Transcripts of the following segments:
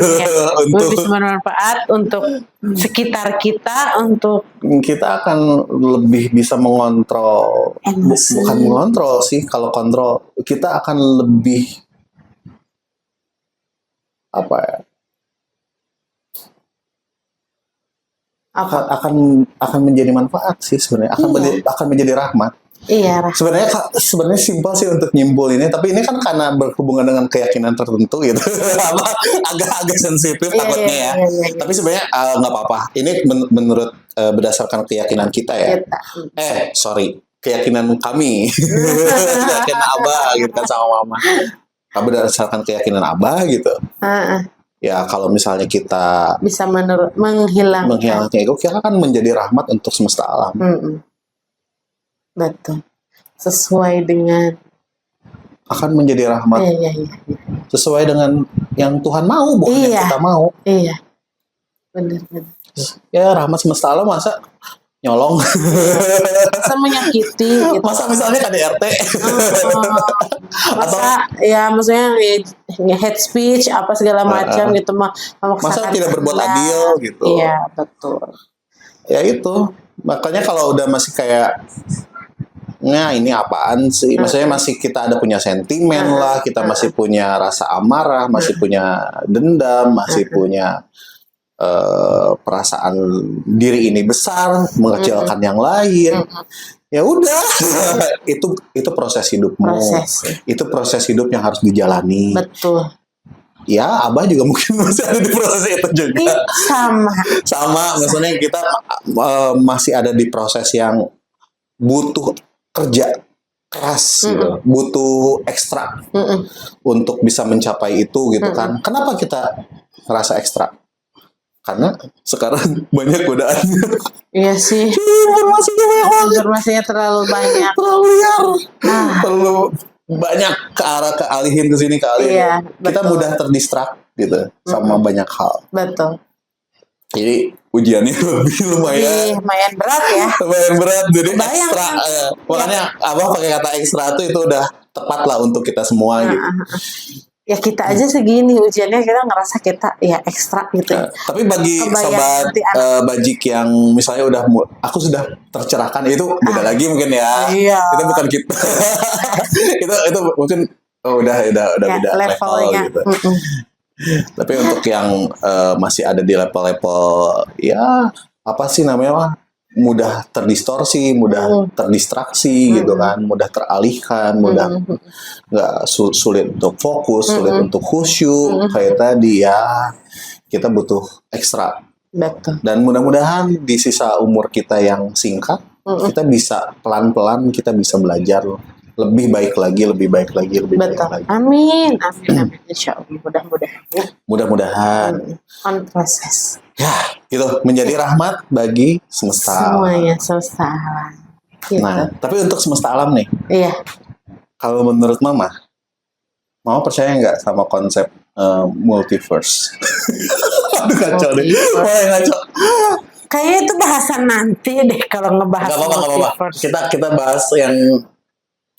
Ya, bisa bermanfaat untuk sekitar kita, untuk kita akan lebih bisa mengontrol, bukan mengontrol sih, kalau kontrol kita akan lebih apa ya? Akan menjadi manfaat sih sebenarnya, akan menjadi rahmat. Iya. Sebenarnya simpel sih untuk nyimpul ini, tapi ini kan karena berhubungan dengan keyakinan tertentu gitu, agak sensitif takutnya ya. Tapi sebenarnya nggak apa-apa. Ini menurut berdasarkan keyakinan kita ya. Keyakinan kami, keyakinan Abah gitu kan sama Mama. Berdasarkan keyakinan Abah gitu. Ya kalau misalnya kita bisa menghilangkan ego, kita akan menjadi rahmat untuk semesta alam. Betul. Sesuai dengan akan menjadi rahmat. Sesuai dengan yang Tuhan mau, bukan yang kita mau. Iya. Benar. Ya rahmat semesta alam masa nyolong. Masa menyakiti gitu. Masa misalnya KDRT. Masa ya maksudnya hate speech apa segala macam gitu masa tidak berbuat adil gitu. Iya, betul. Ya itu. Makanya kalau udah masih kayak ini apaan sih? Maksudnya masih kita ada punya sentimen lah, kita masih punya rasa amarah, masih punya dendam, masih punya perasaan diri ini besar, mengecilkan yang lain. Ya udah, itu proses hidupmu. Itu proses hidup yang harus dijalani. Betul. Ya, Abah juga mungkin masih ada di proses itu juga. Sama, maksudnya kita masih ada di proses yang butuh kerja keras gitu, butuh ekstra untuk bisa mencapai itu gitu kan. Kenapa kita merasa ekstra? Karena sekarang banyak godaan. Iya sih. Informasinya terlalu banyak. Terlalu liar. Terlalu banyak kealihin ke sini kealihin. Iya, kita mudah terdistrak gitu sama banyak hal. Betul. Jadi ujiannya lumayan berat ya. Lumayan berat, jadi ekstra. Makanya Abah pakai kata ekstra itu udah tepat lah untuk kita semua gitu. Ya kita aja segini ujiannya, kita ngerasa kita ya ekstra gitu. Tapi bagi sobat Bajik yang misalnya aku sudah tercerahkan, itu beda lagi mungkin ya. Iya. Itu bukan kita. itu mungkin udah beda levelnya gitu. Tapi untuk yang masih ada di level-level ya apa sih namanya, mudah terdistorsi, mudah terdistraksi gitu kan, mudah teralihkan, mudah nggak sulit untuk fokus, sulit untuk khusyuk kayak tadi ya, kita butuh ekstra. Betul. Dan mudah-mudahan di sisa umur kita yang singkat, kita bisa pelan-pelan kita bisa belajar lebih baik lagi. Baik lagi. Amin. Insya Allah, mudah-mudahan. On proses. Ya, gitu, menjadi rahmat bagi semesta alam. Semuanya semesta alam. Gitu. Nah, tapi untuk semesta alam nih. Iya. Kalau menurut Mama percaya nggak sama konsep multiverse? Aduh kacau deh. Kacau. Kayaknya itu bahasan nanti deh kalau ngebahas multiverse. Kita bahas yang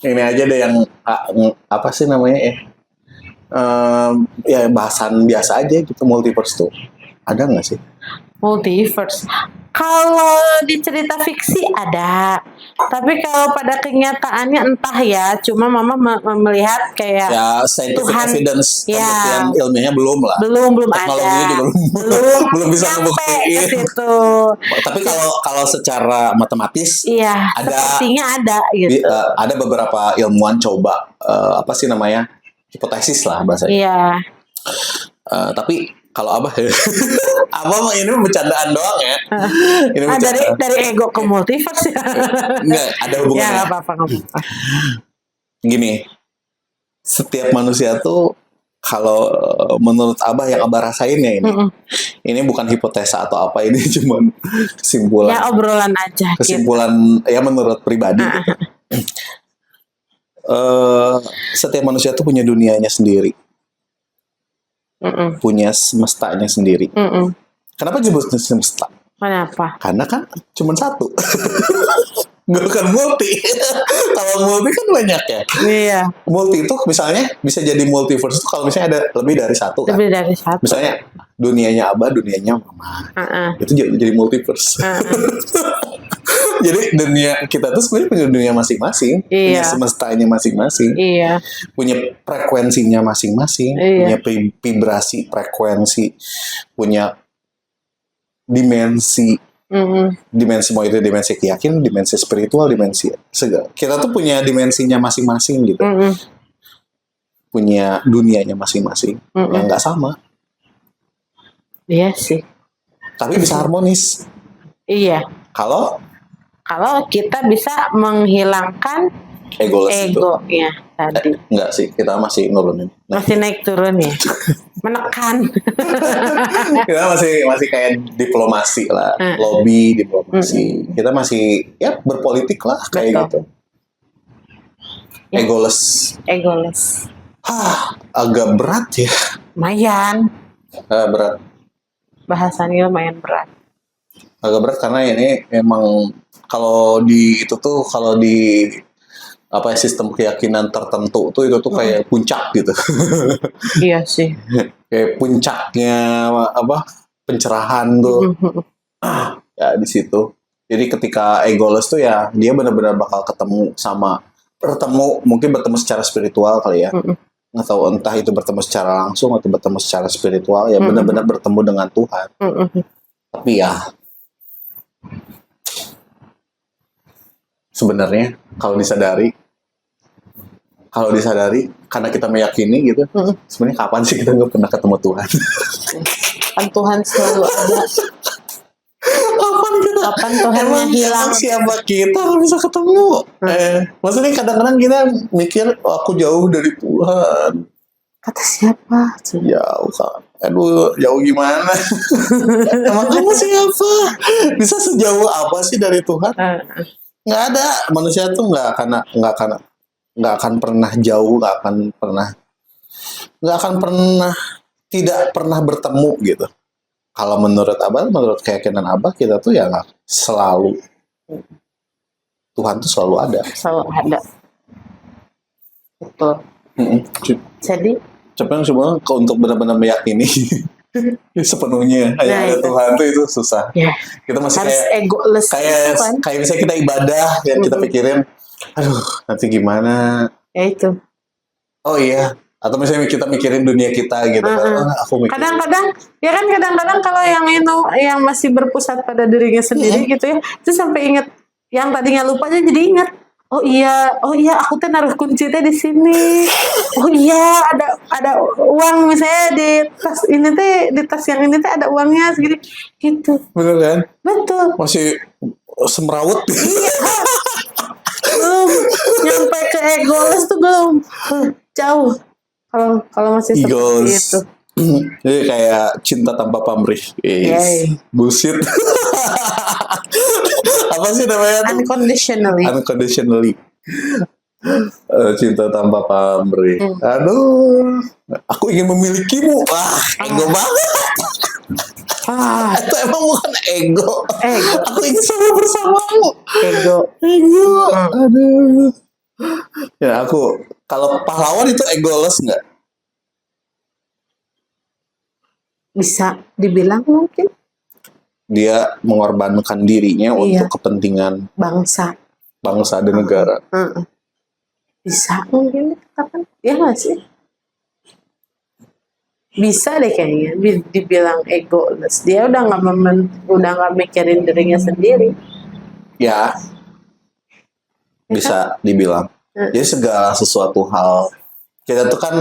ini aja deh, yang apa sih namanya ya? Ya bahasan biasa aja gitu. Multiverse tuh ada nggak sih? Multiverse. Kalau di cerita fiksi ada, tapi kalau pada kenyataannya entah ya. Cuma Mama melihat kayak ya scientific evidence, ya, ilmiahnya belum lah. Belum teknologinya ada. Juga belum bisa ngebuktiin itu. Tapi kalau secara matematis, iya, sepertinya ada gitu. Ada beberapa ilmuwan coba apa sih namanya, hipotesis lah bahasanya. Iya. Tapi kalau Abah Abah ini bercandaan doang ya. Ini dari ego ke multiverse ya. Enggak, ada hubungannya. Ya nggak apa-apa. Gini, setiap manusia tuh, kalau menurut Abah yang Abah rasain ya ini bukan hipotesa atau apa, ini cuma kesimpulan. Ya obrolan aja. Kesimpulan gitu. Ya menurut pribadi. Gitu. Setiap manusia tuh punya dunianya sendiri. Punya semestanya sendiri. Kenapa disebut semesta? Kenapa? Karena kan cuma satu. Bukan multi. Kalau multi kan banyak ya. Iya, Multi itu misalnya bisa jadi multiverse itu kalau misalnya ada lebih dari satu kan. lebih dari satu. Misalnya dunianya Abah, dunianya Mama. Heeh. Itu jadi multiverse. Jadi dunia kita tuh sebenarnya punya dunia masing-masing, punya Iya. semestanya masing-masing, Iya, punya frekuensinya masing-masing, Iya. punya vibrasi, frekuensi, punya dimensi, dimensi mau itu dimensi keyakinan, dimensi spiritual, dimensi segala. Kita tuh punya dimensinya masing-masing gitu, punya dunianya masing-masing yang nggak sama, iya sih. tapi bisa harmonis. Iya, Kalau kalau kita bisa menghilangkan egois itu, egonya tadi. enggak sih, kita masih nurunin. Masih naik turun ya, menekan. Kita masih kayak diplomasi lah, lobby diplomasi. Kita masih ya berpolitik lah kayak Betul. gitu. Ya. Egoles. Agak berat ya. Lumayan, Berat. bahasanya lumayan berat. Agak berat karena ini emang kalau di sistem keyakinan tertentu tuh itu tuh kayak puncak gitu. Iya sih. Kayak puncaknya pencerahan tuh. Ya di situ. Jadi ketika egoles tuh ya dia benar-benar bakal mungkin bertemu secara spiritual kali ya. Atau entah itu bertemu secara langsung atau bertemu secara spiritual ya benar-benar bertemu dengan Tuhan. Tapi ya sebenarnya kalau disadari karena kita meyakini gitu, sebenarnya kapan sih kita nggak pernah ketemu Tuhan? Kan Tuhan selalu ada. Kapan Tuhannya hilang? Siapa kita nggak bisa ketemu? Maksudnya kadang-kadang kita mikir, aku jauh dari Tuhan. Kata siapa? Jauh kan? Aduh, jauh gimana? Emang kamu siapa? Bisa sejauh apa sih dari Tuhan? Nggak ada. Manusia tuh nggak akan pernah jauh, nggak akan pernah tidak pernah bertemu gitu. Kalau menurut keyakinan Abah, kita tuh ya nggak selalu, Tuhan tuh selalu ada. Selalu ada. Betul. Jadi Cuma untuk benar-benar meyakini sepenuhnya hanya ada Tuhan tuh itu susah. Ya. Kita masih harus egoles. kayak misalnya kita ibadah yang kita pikirin, aduh nanti gimana? Ya itu. Oh iya. Atau misalnya kita mikirin dunia kita gitu. Aku mikirin. Kadang-kadang kalau yang masih berpusat pada dirinya sendiri gitu ya, itu sampai ingat yang tadinya lupa aja jadi ingat. Oh iya, aku tuh naruh kunci teh di sini. Oh iya, ada uang misalnya di tas ini teh, di tas yang ini teh ada uangnya segini gitu. Betul kan? Betul. Masih semrawut. Belum nyampe ke egoles tuh belum. Jauh. Kalau masih seperti itu. Jadi kayak cinta tanpa pamrih. Bullshit. Apa sih namanya? Unconditionally. Cinta tanpa pamrih. Aduh, aku ingin memilikimu. Ego banget. Itu emang bukan ego. Aku ingin selalu bersamamu. Ego. Aduh. Ya kalau pahlawan itu egoles nggak? Bisa dibilang mungkin. Dia mengorbankan dirinya untuk kepentingan bangsa dan negara. Bisa mungkin kapan? Ya nggak sih? Bisa deh kayaknya dibilang egoles. Dia udah nggak mikirin dirinya sendiri. Ya, bisa dibilang. Jadi segala sesuatu hal kita tuh kan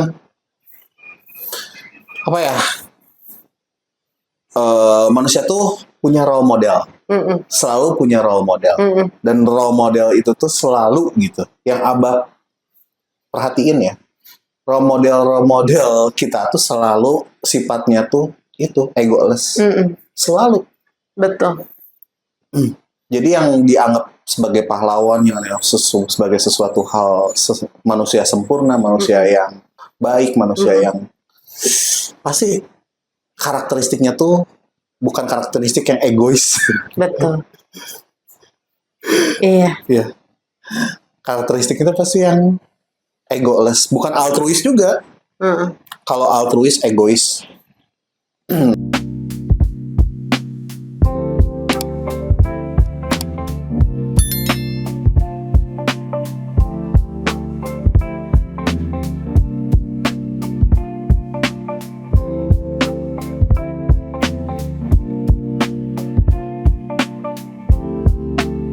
apa ya? Manusia tuh punya role model, selalu punya role model, dan role model itu tuh selalu gitu. Yang Abah perhatiin ya, role model kita tuh selalu sifatnya tuh itu egoles, selalu. Betul. Jadi yang dianggap sebagai pahlawan, yang sebagai sesuatu hal manusia sempurna, manusia yang baik, manusia yang pasti karakteristiknya tuh bukan karakteristik yang egois. Betul. Iya. Iya. Karakteristik itu pasti yang egoless, bukan altruis juga. Heeh. Kalau altruis egois.